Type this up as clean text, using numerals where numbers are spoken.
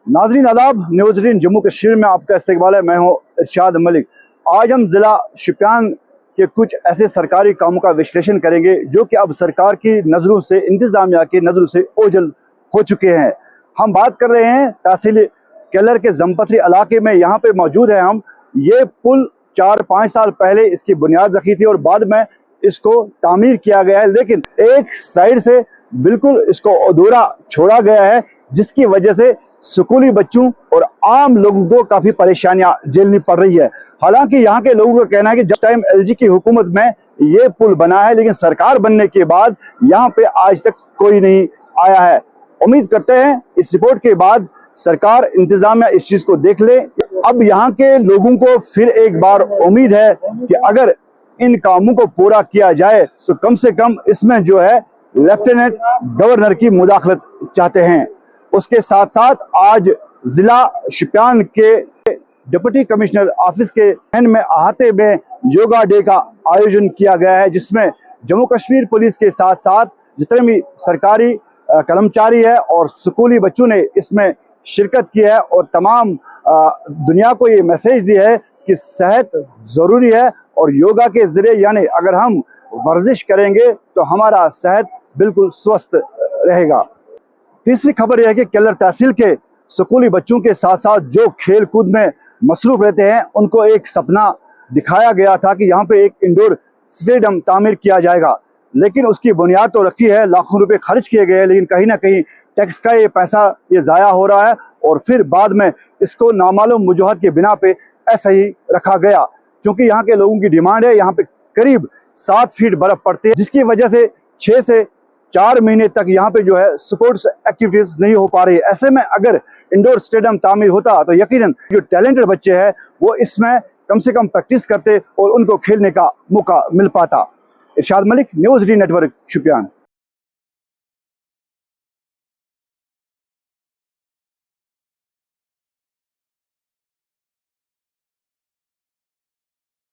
नाजरीन आदाब, न्यूज़ 18 जम्मू कश्मीर में आपका इस्तकबाल है। मैं हूं इरशाद मलिक। आज हम ज़िला शोपियान के कुछ ऐसे सरकारी कामों का विश्लेषण करेंगे जो कि अब सरकार की नज़रों से, इंतज़ामिया की नज़रों से ओझल हो चुके हैं। हम बात कर रहे हैं तहसील केलर के जमपथरी इलाके में। यहाँ पे मौजूद है हम। ये पुल 4-5 साल पहले इसकी बुनियाद रखी थी और बाद में इसको तामीर किया गया है, लेकिन एक साइड से बिल्कुल इसको अधूरा छोड़ा गया है, जिसकी वजह से स्कूली बच्चों और आम लोगों को काफी परेशानियां झेलनी पड़ रही है। हालांकि यहाँ के लोगों का कहना है कि जब टाइम एलजी की हुकूमत में ये पुल बना है, लेकिन सरकार बनने के बाद यहाँ पे आज तक कोई नहीं आया है। उम्मीद करते हैं इस रिपोर्ट के बाद सरकार, इंतजामिया इस चीज को देख ले। अब यहाँ के लोगों को फिर एक बार उम्मीद है कि अगर इन कामों को पूरा किया जाए तो कम से कम इसमें जो है लेफ्टिनेंट गवर्नर की मुदाखलत चाहते हैं। उसके साथ साथ आज जिला शोपियान के डिप्टी कमिश्नर ऑफिस के एंड में अहाते में योगा डे का आयोजन किया गया है, जिसमें जम्मू कश्मीर पुलिस के साथ साथ जितने भी सरकारी कर्मचारी है और स्कूली बच्चों ने इसमें शिरकत की है और तमाम दुनिया को ये मैसेज दिया है कि सेहत ज़रूरी है और योगा के ज़रिए, यानी अगर हम वर्जिश करेंगे तो हमारा सेहत बिल्कुल स्वस्थ रहेगा। तीसरी खबर यह है कि केलर तहसील के स्कूली बच्चों के साथ साथ जो खेल कूद में मसरूफ रहते हैं, उनको एक सपना दिखाया गया था कि यहाँ पे एक इंडोर स्टेडियम तामीर किया जाएगा, लेकिन उसकी बुनियाद तो रखी है, लाखों रुपए खर्च किए गए हैं, लेकिन कहीं ना कहीं टैक्स का ये पैसा ये ज़ाया हो रहा है और फिर बाद में इसको नामालूम वजूहत के बिना पे ऐसा ही रखा गया। क्योंकि यहाँ के लोगों की डिमांड है, यहाँ पे करीब 7 फीट बर्फ पड़ती है, जिसकी वजह से 6 से 4 महीने तक यहाँ पे जो है स्पोर्ट्स एक्टिविटीज नहीं हो पा रही है। ऐसे में अगर इंडोर स्टेडियम तामीर होता तो यकीनन जो टैलेंटेड बच्चे हैं वो इसमें कम से कम प्रैक्टिस करते और उनको खेलने का मौका मिल पाता। इरशाद मलिक, न्यूज़ 18 नेटवर्क, शोपियान।